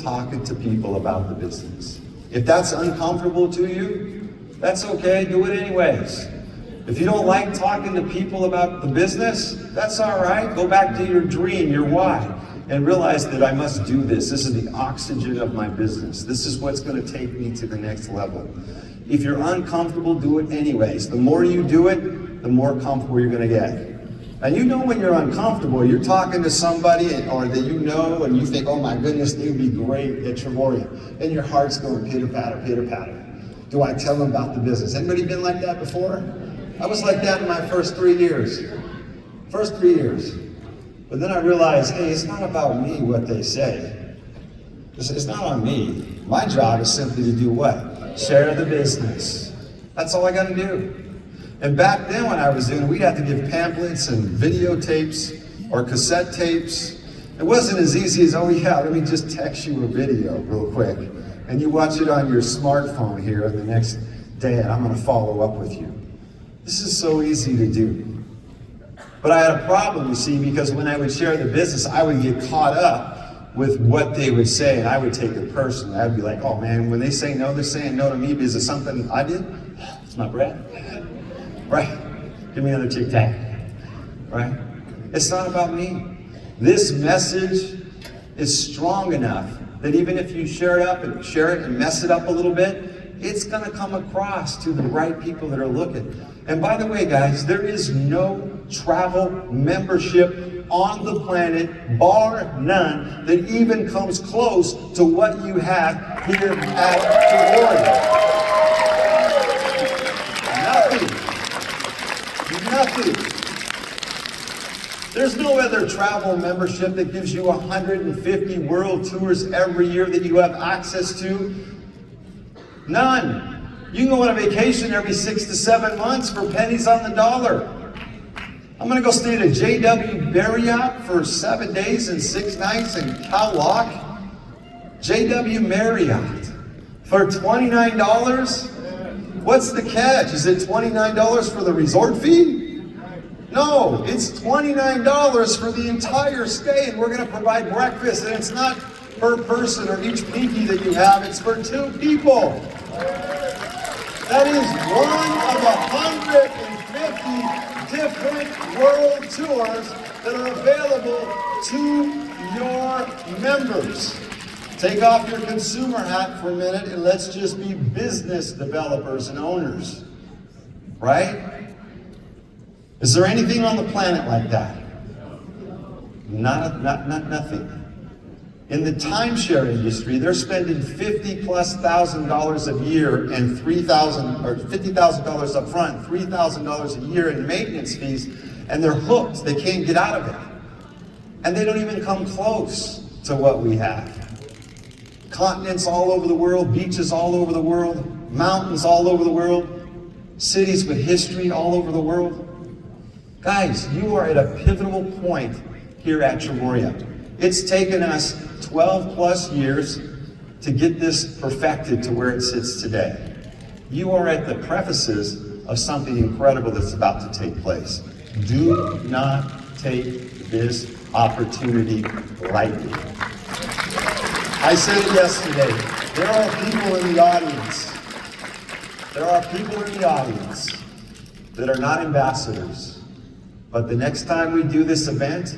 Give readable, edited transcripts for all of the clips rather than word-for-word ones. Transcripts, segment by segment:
talking to people about the business. If that's uncomfortable to you, that's okay, do it anyways. If you don't like talking to people about the business, that's all right. Go back to your dream, your why, and realize that I must do this. This is the oxygen of my business. This is what's going to take me to the next level. If you're uncomfortable, do it anyways. The more you do it, the more comfortable you're going to get. And you know when you're uncomfortable, you're talking to somebody or that you know and you think, oh my goodness, they would be great at Tramoria. And your heart's going pitter patter, pitter patter. Do I tell them about the business? Anybody been like that before? I was like that in my first 3 years. First 3 years. But then I realized, hey, it's not about me what they say. It's not on me. My job is simply to do what? Share the business. That's all I got to do. And back then when I was doing it, we'd have to give pamphlets and videotapes or cassette tapes. It wasn't as easy as, oh yeah, let me just text you a video real quick. And you watch it on your smartphone here the next day and I'm going to follow up with you. This is so easy to do. But I had a problem, you see, because when I would share the business, I would get caught up with what they would say and I would take it personally. I'd be like, oh man, when they say no, they're saying no to me because of something I did? It's my bread. Right? Give me another Tic Tac. Right? It's not about me. This message is strong enough that even if you share it and mess it up a little bit, it's going to come across to the right people that are looking. And by the way, guys, there is no travel membership on the planet, bar none, that even comes close to what you have here at Tramoria. Nothing. There's no other travel membership that gives you 150 world tours every year that you have access to. None. You can go on a vacation every 6 to 7 months for pennies on the dollar. I'm going to go stay at a JW Marriott for 7 days and 6 nights in Khao Lak. JW Marriott for $29? What's the catch? Is it $29 for the resort fee? No, it's $29 for the entire stay, and we're going to provide breakfast, and it's not per person or each pinky that you have, it's for 2 people. That is one of 150 different world tours that are available to your members. Take off your consumer hat for a minute and let's just be business developers and owners, right? Is there anything on the planet like that? Nothing. In the timeshare industry, they're spending $50,000+ a year and $50,000 up front, $3,000 a year in maintenance fees, and they're hooked. They can't get out of it. And they don't even come close to what we have. Continents all over the world, beaches all over the world, mountains all over the world, cities with history all over the world. Guys, you are at a pivotal point here at Tramoria. It's taken us 12+ years to get this perfected to where it sits today. You are at the prefaces of something incredible that's about to take place. Do not take this opportunity lightly. I said it yesterday, there are people in the audience. There are people in the audience that are not ambassadors. But the next time we do this event,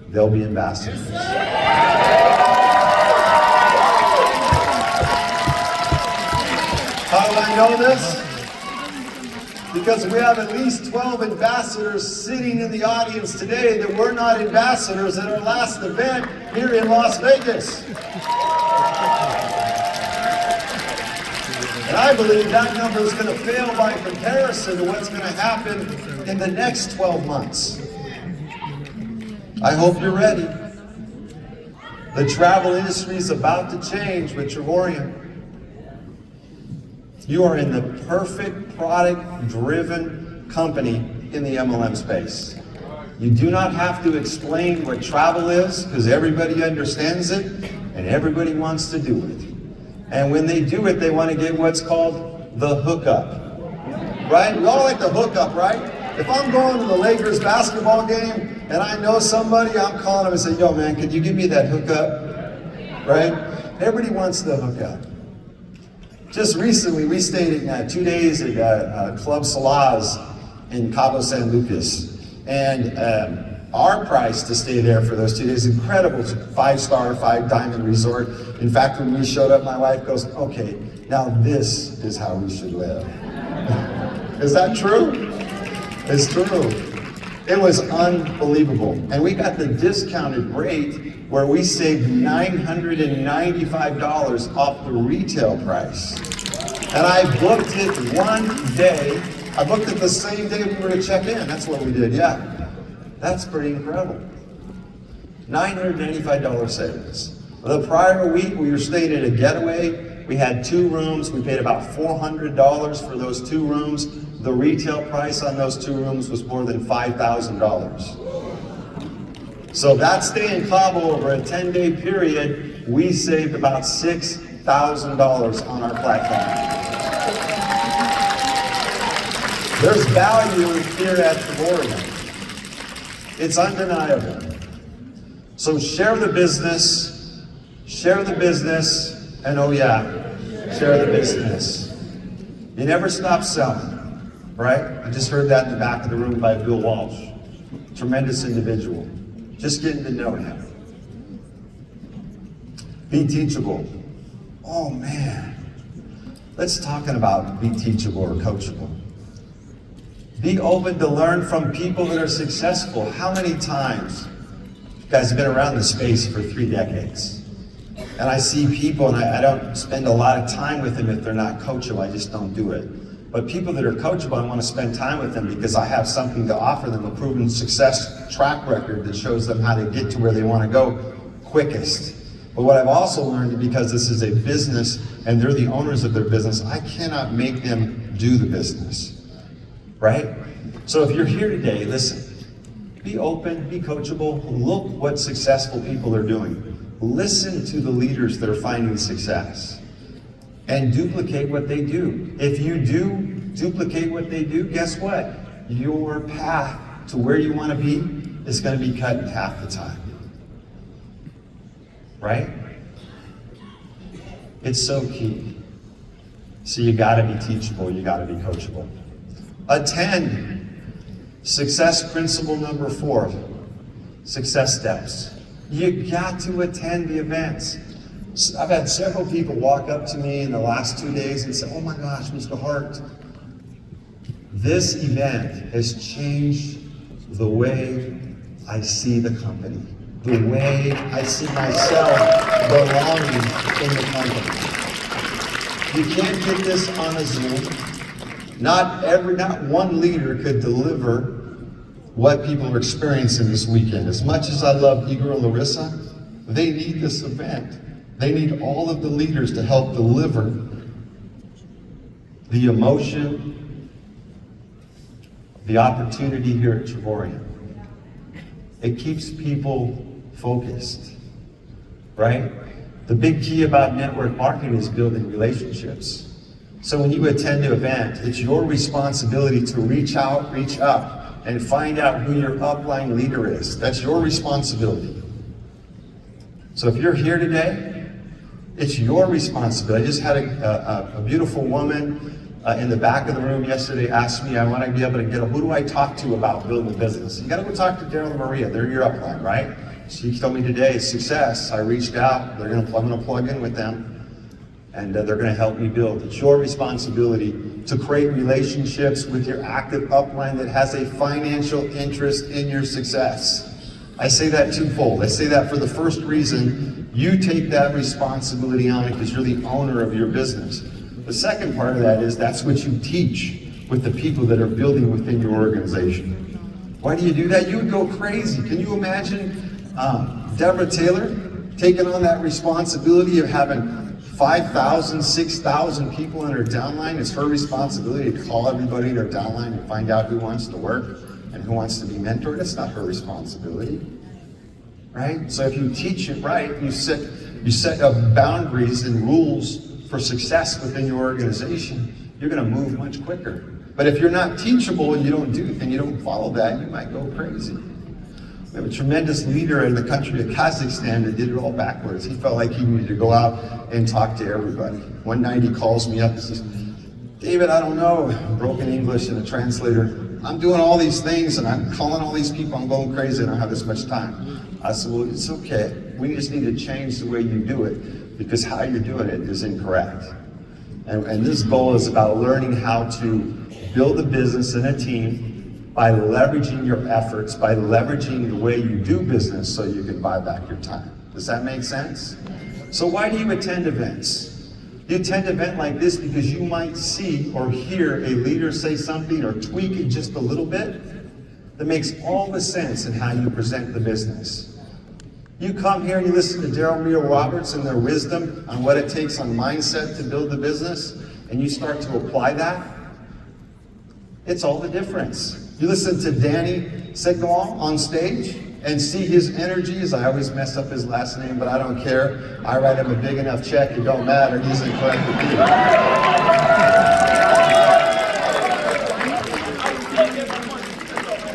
they'll be ambassadors. How do I know this? Because we have at least 12 ambassadors sitting in the audience today that were not ambassadors at our last event here in Las Vegas. And I believe that number is going to fail by comparison to what's going to happen in the next 12 months. I hope you're ready. The travel industry is about to change with Tramoria. You are in the perfect product-driven company in the MLM space. You do not have to explain what travel is because everybody understands it and everybody wants to do it. And when they do it, they want to get what's called the hookup. Right? We all like the hookup, right? If I'm going to the Lakers basketball game and I know somebody, I'm calling them and say, yo man, could you give me that hookup? right? Everybody wants to hook up. Just recently, we stayed 2 days at Club Salaz in Cabo San Lucas. And our price to stay there for those 2 days, incredible, 5-star, 5-diamond resort. In fact, when we showed up, my wife goes, okay, now this is how we should live. Is that true? It's true. It was unbelievable. And we got the discounted rate where we saved $995 off the retail price. And I booked it one day. I booked it the same day we were to check in. That's what we did, yeah. That's pretty incredible. $995 savings. The prior week, we were staying at a Getaway. We had 2 rooms. We paid about $400 for those 2 rooms. The retail price on those 2 rooms was more than $5,000. So that stay in Cabo over a 10-day period, we saved about $6,000 on our platform. There's value here at Trevorrian. It's undeniable. So share the business, and oh yeah, share the business. You never stop selling, right? I just heard that in the back of the room by Bill Walsh. Tremendous individual. Just getting to know him. Be teachable. Oh man. Let's talk about be teachable or coachable. Be open to learn from people that are successful. How many times, you guys have been around the space for 3 decades, and I see people, and I don't spend a lot of time with them if they're not coachable. I just don't do it. But people that are coachable, I want to spend time with them because I have something to offer them, a proven success track record that shows them how to get to where they want to go quickest. But what I've also learned, because this is a business and they're the owners of their business, I cannot make them do the business. Right? So if you're here today, listen, be open, be coachable, look what successful people are doing. Listen to the leaders that are finding success and duplicate what they do. If you do duplicate what they do, guess what? Your path to where you want to be is going to be cut in half the time. Right? It's so key. So you got to be teachable, you got to be coachable. Attend. Success principle number 4, success steps. You got to attend the events. I've had several people walk up to me in the last 2 days and say, oh my gosh, Mr. Hart, this event has changed the way I see the company, the way I see myself belonging in the company. You can't get this on a Zoom. Not one leader could deliver what people are experiencing this weekend. As much as I love Igor and Larissa, they need this event. They need all of the leaders to help deliver the emotion, the opportunity here at Trevorrian. It keeps people focused, right? The big key about network marketing is building relationships. So when you attend an event, it's your responsibility to reach out, reach up, and find out who your upline leader is. That's your responsibility. So if you're here today, it's your responsibility. I just had a beautiful woman in the back of the room yesterday asked me, I want to be able to who do I talk to about building a business? You got to go talk to Daryl and Maria. They're your upline, right? She told me today, success. I reached out. I'm going to plug in with them. And they're going to help me build. It's your responsibility to create relationships with your active upline that has a financial interest in your success. I say that twofold. I say that for the first reason, you take that responsibility on because you're the owner of your business. The second part of that is that's what you teach with the people that are building within your organization. Why do you do that? You would go crazy. Can you imagine Deborah Taylor taking on that responsibility of having 5,000, 6,000 people in her downline? It's her responsibility to call everybody in her downline and find out who wants to work and who wants to be mentored. It's not her responsibility, right? So if you teach it right, you set up boundaries and rules for success within your organization, you're going to move much quicker. But if you're not teachable and you don't follow that, you might go crazy. We have a tremendous leader in the country of Kazakhstan that did it all backwards. He felt like he needed to go out and talk to everybody. One night he calls me up and says, David, I don't know, broken English and a translator. I'm doing all these things and I'm calling all these people, I'm going crazy, I don't have this much time. I said, well, it's okay. We just need to change the way you do it because how you're doing it is incorrect. And this goal is about learning how to build a business and a team by leveraging your efforts, by leveraging the way you do business so you can buy back your time. Does that make sense? So why do you attend events? You attend an event like this because you might see or hear a leader say something or tweak it just a little bit that makes all the sense in how you present the business. You come here and you listen to Daryl Meal Roberts and their wisdom on what it takes on mindset to build the business, and you start to apply that, it's all the difference. You listen to Danny Segall on stage and see his energy, as I always mess up his last name, but I don't care. I write him a big enough check, it don't matter, he's in correct with me.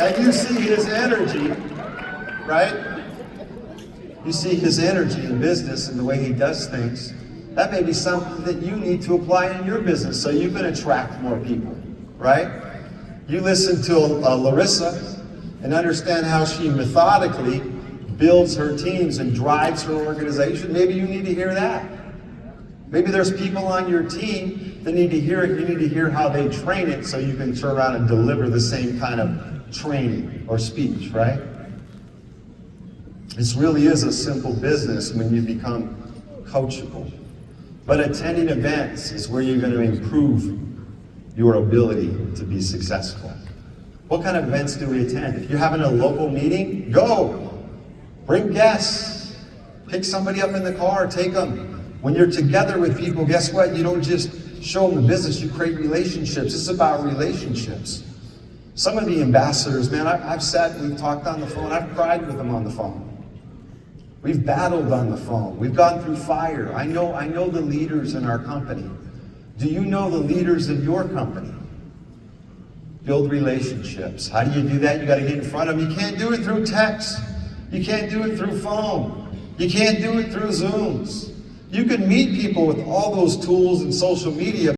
And you see his energy, right? You see his energy in business and the way he does things. That may be something that you need to apply in your business so you can attract more people, right? You listen to Larissa and understand how she methodically builds her teams and drives her organization. Maybe you need to hear that. Maybe there's people on your team that need to hear it. You need to hear how they train it so you can turn around and deliver the same kind of training or speech, right? This really is a simple business when you become coachable. But attending events is where you're going to improve your ability to be successful. What kind of events do we attend? If you're having a local meeting, go. Bring guests. Pick somebody up in the car, take them. When you're together with people, guess what? You don't just show them the business, you create relationships. It's about relationships. Some of the ambassadors, man, I've sat, we've talked on the phone, I've cried with them on the phone. We've battled on the phone. We've gone through fire. I know the leaders in our company. Do you know the leaders of your company? Build relationships. How do you do that? You got to get in front of them. You can't do it through text. You can't do it through phone. You can't do it through Zooms. You can meet people with all those tools and social media,